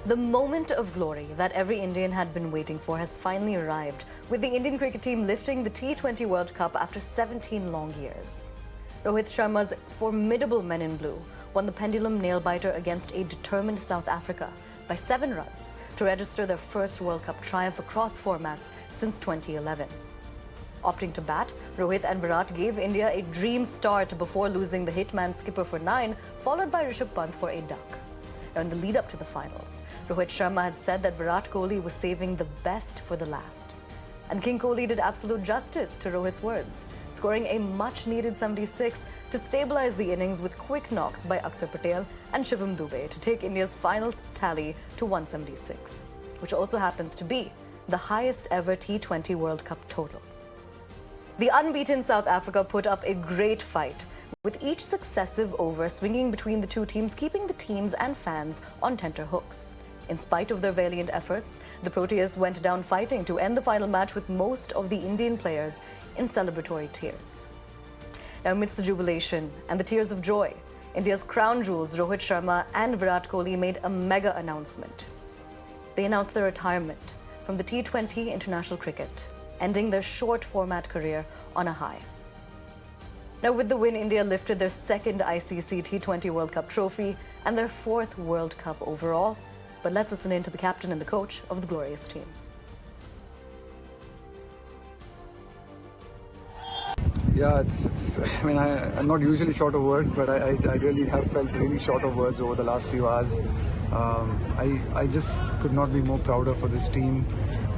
The moment of glory that every Indian had been waiting for has finally arrived, with the Indian cricket team lifting the T20 World Cup after 17 long years. Rohit Sharma's formidable men in blue won the pendulum nail-biter against a determined South Africa by 7 runs to register their first World Cup triumph across formats since 2011. Opting to bat, Rohit and Virat gave India a dream start before losing the hitman skipper for 9, followed by Rishabh Pant for a duck. Now, in the lead-up to the finals, Rohit Sharma had said that Virat Kohli was saving the best for the last. And King Kohli did absolute justice to Rohit's words, scoring a much-needed 76 to stabilize the innings with quick knocks by Akshar Patel and Shivam Dube to take India's final tally to 176, which also happens to be the highest ever T20 World Cup total. The unbeaten South Africa put up a great fight, with each successive over swinging between the two teams, keeping the teams and fans on tenterhooks. In spite of their valiant efforts, the Proteas went down fighting to end the final match with most of the Indian players in celebratory tears. Now, amidst the jubilation and the tears of joy, India's crown jewels Rohit Sharma and Virat Kohli made a mega announcement. They announced their retirement from the T20 international cricket, ending their short format career on a high. Now, with the win, India lifted their second ICC T20 World Cup trophy and their 4th World Cup overall. But let's listen in to the captain and the coach of the glorious team. Yeah, I'm not usually short of words, but I really have felt really short of words over the last few hours. I just could not be more prouder for this team.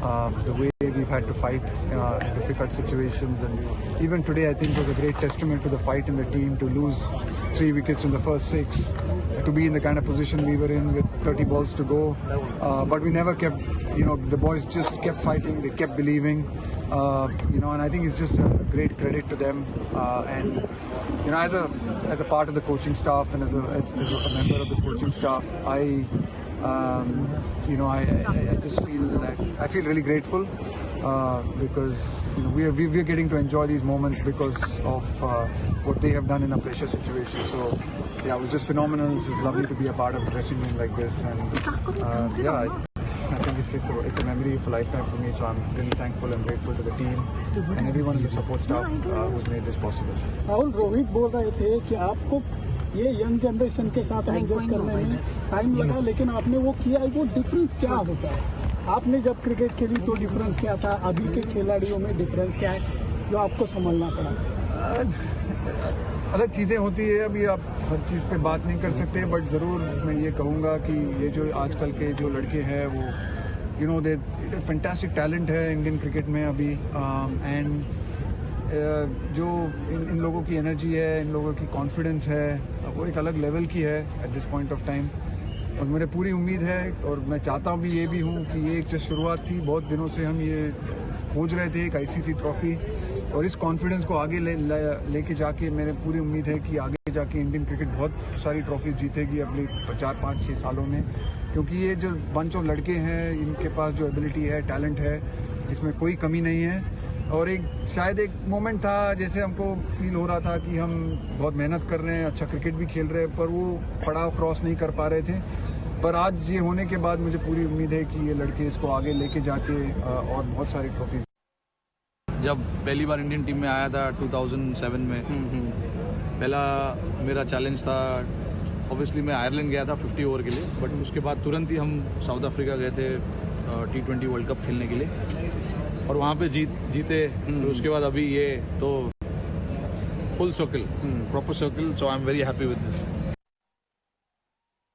The way we've had to fight difficult situations, and even today I think was a great testament to the fight in the team to lose 3 wickets in the first 6, to be in the kind of position we were in with 30 balls to go, but we never kept, the boys just kept fighting, they kept believing, and I think it's just a great credit to them, and as a part of the coaching staff and as a member of the coaching staff, I just feel that I feel really grateful because we're getting to enjoy these moments because of what they have done in a pressure situation. So yeah, it was just phenomenal. It's lovely to be a part of a dressing room like this, and I think it's a memory of a lifetime for me. So I'm really thankful and grateful to the team and everyone in the support staff who's made this possible. Rahul, Rohit बोल रहे थे कि आपको ये young generation के साथ adjust करने में टाइम लगा, लेकिन आपने वो किया। वो डिफरेंस क्या होता है? आपने जब क्रिकेट खेली तो डिफरेंस क्या था? अभी के खिलाड़ियों में डिफरेंस क्या है जो आपको समझना पड़ा? अलग चीज़ें होती है, अभी आप हर चीज़ पे बात नहीं कर सकते, बट ज़रूर मैं ये कहूँगा कि ये जो आजकल के जो लड़के हैं वो दे फैंटास्टिक टैलेंट है इंडियन क्रिकेट में अभी, एंड जो इन लोगों की एनर्जी है, इन लोगों की कॉन्फिडेंस है, वो एक अलग लेवल की है at this point of time. और मुझे पूरी उम्मीद है और मैं चाहता भी ये भी हूँ कि ये एक जो शुरुआत थी, बहुत दिनों से हम ये खोज रहे थे एक आईसीसी ट्रॉफी, और इस कॉन्फिडेंस को आगे लेके जाके मेरे पूरी उम्मीद है कि आगे जाके इंडियन क्रिकेट बहुत सारी ट्रॉफीज जीतेगी अगले 4, 5, 6 सालों में, क्योंकि ये जो बंच ऑफ लड़के हैं इनके पास जो एबिलिटी है, टैलेंट है, इसमें कोई कमी नहीं है। और शायद एक मोमेंट था जैसे हमको फील हो रहा था कि हम बहुत मेहनत कर रहे हैं, अच्छा क्रिकेट भी खेल रहे हैं, पर वो पड़ाव क्रॉस नहीं कर पा रहे थे। पर आज ये होने के बाद मुझे पूरी उम्मीद है कि ये लड़के इसको आगे लेके जाके और बहुत सारी ट्रॉफी। जब पहली बार इंडियन टीम में आया था 2007 में, पहला मेरा चैलेंज था, ऑब्वियसली मैं आयरलैंड गया था 50 ओवर के लिए, बट उसके बाद तुरंत ही हम साउथ अफ्रीका गए थे T20 वर्ल्ड कप खेलने के लिए, और वहाँ पे जीते। तो उसके बाद अभी ये तो full circle, proper circle, so I am very happy with this.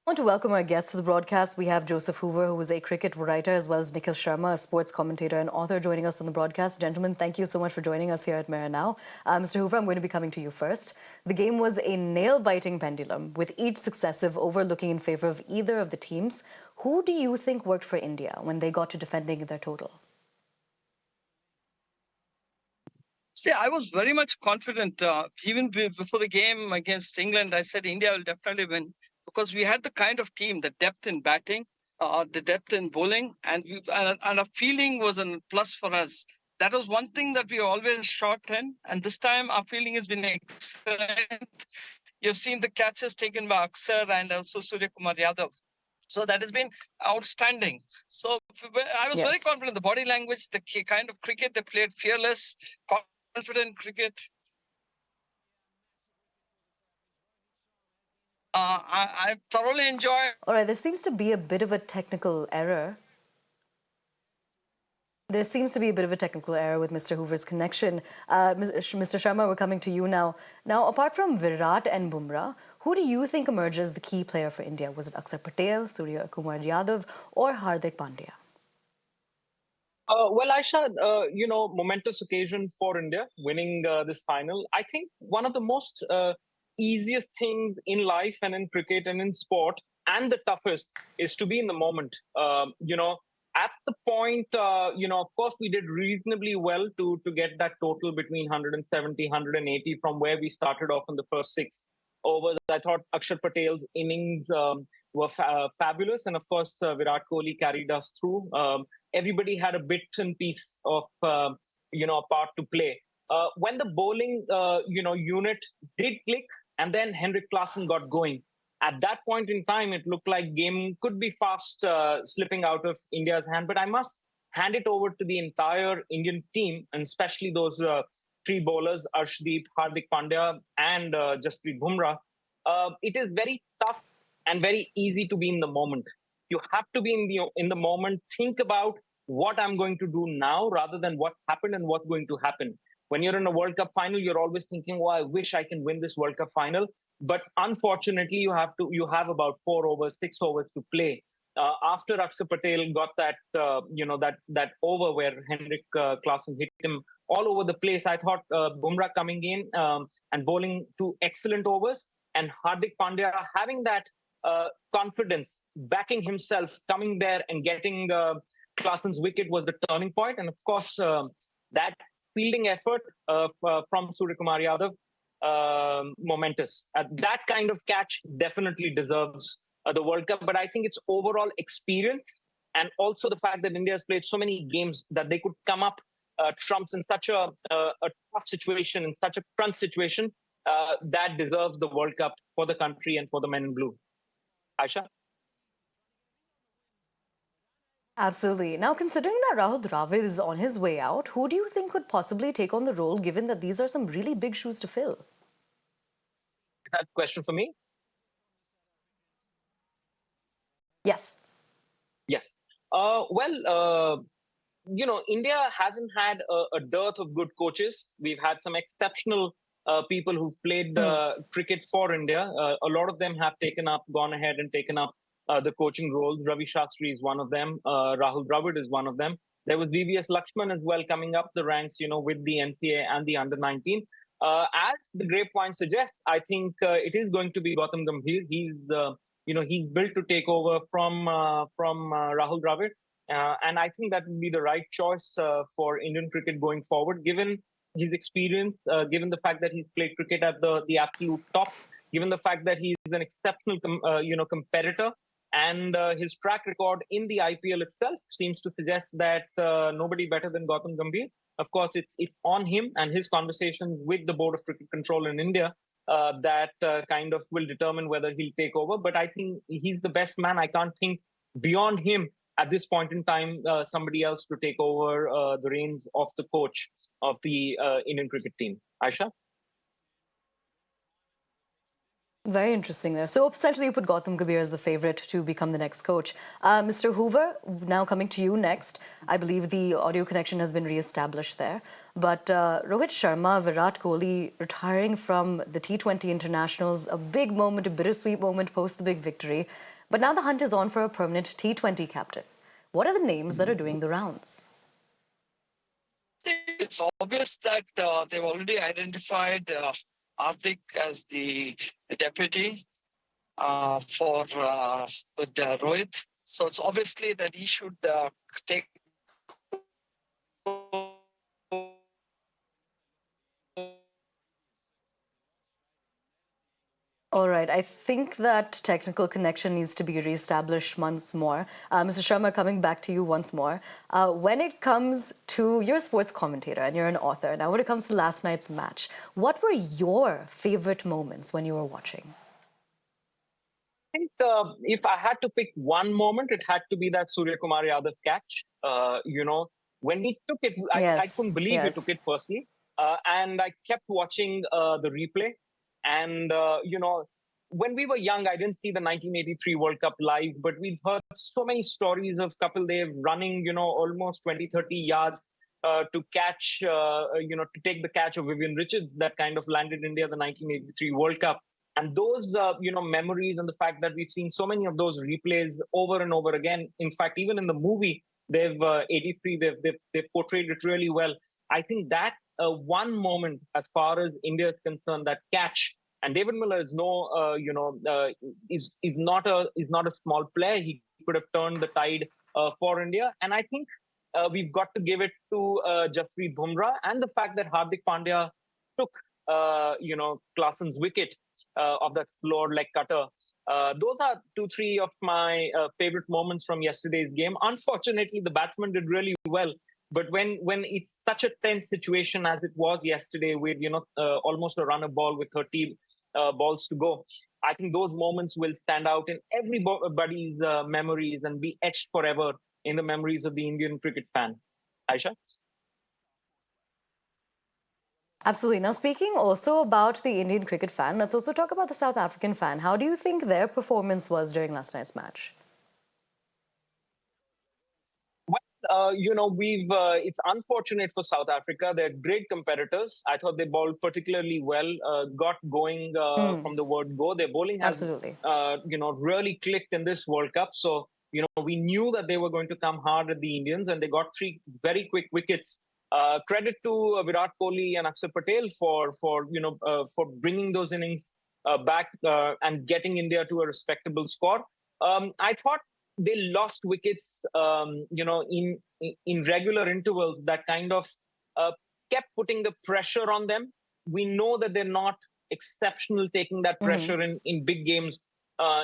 I want to welcome our guests to the broadcast. We have Joseph Hoover, who is a cricket writer, as well as Nikhil Sharma, a sports commentator and author, joining us on the broadcast. Gentlemen, thank you so much for joining us here at Mera Now. Mr. Hoover, I'm going to be coming to you first. The game was a nail-biting pendulum, with each successive over looking in favor of either of the teams. Who do you think worked for India when they got to defending their total? See, I was very much confident. Even before the game against England, I said India will definitely win because we had the kind of team, the depth in batting, the depth in bowling, and a feeling was a plus for us. That was one thing that we always short in, and this time our fielding has been excellent. You've seen the catches taken by Akshar and also Surya Kumar Yadav. So that has been outstanding. So I was very Yes. confident. The body language, the kind of cricket they played, fearless, confident cricket. I thoroughly enjoyed. All right, there seems to be a bit of a technical error. There seems to be a bit of a technical error with Mr. Hoover's connection. Mr. Sharma, we're coming to you now. Now, apart from Virat and Bumrah, who do you think emerges as the key player for India? Was it Akshar Patel, Surya Kumar Yadav, or Hardik Pandya? Well, Aisha, momentous occasion for India winning this final. I think one of the most easiest things in life and in cricket and in sport, and the toughest, is to be in the moment. At the point, of course, we did reasonably well to get that total between 170, 180 from where we started off in the first 6 overs. I thought Akshar Patel's innings were fabulous. And of course, Virat Kohli carried us through. Everybody had a bit and piece of, a part to play. When the bowling, unit did click and then Henrik Klaasen got going, at that point in time, it looked like game could be fast slipping out of India's hand. But I must hand it over to the entire Indian team, and especially those 3 bowlers, Arshdeep, Hardik Pandya, and Jaspreet Bumrah. It is very tough and very easy to be in the moment. You have to be in the moment, think about what I'm going to do now rather than what happened and what's going to happen. When you're in a World Cup final, you're always thinking, well, I wish I can win this World Cup final. But unfortunately, you have about 4 overs, 6 overs to play. After Akshar Patel got that, that over where Henrik Klaasen hit him all over the place, I thought Bumrah coming in and bowling 2 excellent overs, and Hardik Pandya having that confidence, backing himself, coming there and getting Klaasen's wicket was the turning point. And of course, that fielding effort from Surya Kumar Yadav, momentous. That kind of catch definitely deserves the World Cup. But I think it's overall experience, and also the fact that India has played so many games that they could come up trumps in such a tough situation, in such a crunch situation, that deserves the World Cup for the country and for the men in blue. Aisha? Absolutely. Now, considering that Rahul Dravid is on his way out, who do you think could possibly take on the role, given that these are some really big shoes to fill? Is that a question for me? Yes. Yes. India hasn't had a dearth of good coaches. We've had some exceptional people who've played cricket for India. A lot of them have gone ahead and taken up the coaching roles. Ravi Shastri is one of them. Rahul Dravid is one of them. There was VVS Lakshman as well coming up the ranks, with the NCA and the under-19. As the grapevine suggests, I think it is going to be Gautam Gambhir. He's built to take over from Rahul Dravid. And I think that would be the right choice for Indian cricket going forward, given his experience, given the fact that he's played cricket at the absolute top, given the fact that he's an exceptional competitor, and his track record in the IPL itself seems to suggest that nobody better than Gautam Gambhir. Of course, it's on him and his conversations with the Board of Cricket Control in India that kind of will determine whether he'll take over. But I think he's the best man. I can't think beyond him at this point in time somebody else to take over the reins of the coach of the Indian cricket team. Aisha? Very interesting there. So essentially you put Gautam Gambhir as the favourite to become the next coach. Mr. Hoover, now coming to you next. I believe the audio connection has been re-established there. But Rohit Sharma, Virat Kohli retiring from the T20 internationals, a big moment, a bittersweet moment post the big victory. But now the hunt is on for a permanent T20 captain. What are the names that are doing the rounds? It's obvious that they've already identified Hardik as the deputy for with Rohit. So it's obviously that he should take All right, I think that technical connection needs to be reestablished once more. Mr. Sharma, coming back to you once more. When it comes to, you're a sports commentator and you're an author. Now, when it comes to last night's match, what were your favorite moments when you were watching? think if I had to pick one moment, it had to be that Surya Kumar Yadav catch. When he took it, I couldn't believe he took it personally. And I kept watching the replay. And, when we were young, I didn't see the 1983 World Cup live, but we've heard so many stories of Kapil Dev running, almost 20, 30 yards to catch, to take the catch of Vivian Richards that kind of landed India the 1983 World Cup. And those, memories and the fact that we've seen so many of those replays over and over again. In fact, even in the movie, they've 83, they've portrayed it really well. I think that one moment, as far as India is concerned, that catch. And David Miller is is not a small player. He could have turned the tide for India. And I think we've got to give it to Jaspreet Bumrah and the fact that Hardik Pandya took Klaasen's wicket of that slow leg cutter. Those are 2-3 of my favorite moments from yesterday's game. Unfortunately, the batsman did really well. But when it's such a tense situation as it was yesterday with, almost a runner ball with 30 balls to go, I think those moments will stand out in everybody's memories and be etched forever in the memories of the Indian cricket fan. Aayesha? Absolutely. Now, speaking also about the Indian cricket fan, let's also talk about the South African fan. How do you think their performance was during last night's match? It's unfortunate for South Africa. They're great competitors. I thought they bowled particularly well, got going from the word go. Their bowling has, really clicked in this World Cup. So, we knew that they were going to come hard at the Indians, and they got 3 very quick wickets. Credit to Virat Kohli and Akshar Patel for bringing those innings back and getting India to a respectable score. I thought they lost wickets, in regular intervals that kind of kept putting the pressure on them. We know that they're not exceptional taking that pressure in big games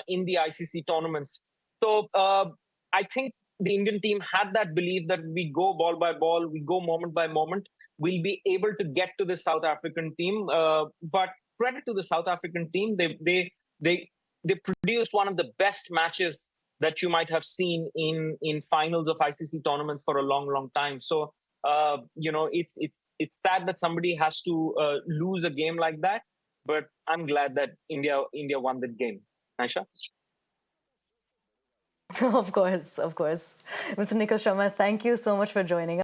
in the ICC tournaments. So I think the Indian team had that belief that we go ball by ball, we go moment by moment, we'll be able to get to the South African team. But credit to the South African team, they produced one of the best matches that you might have seen in finals of ICC tournaments for a long, long time. So, it's sad that somebody has to lose a game like that, but I'm glad that India won that game. Aayesha? Of course. Mr. Nikhil Sharma, thank you so much for joining us.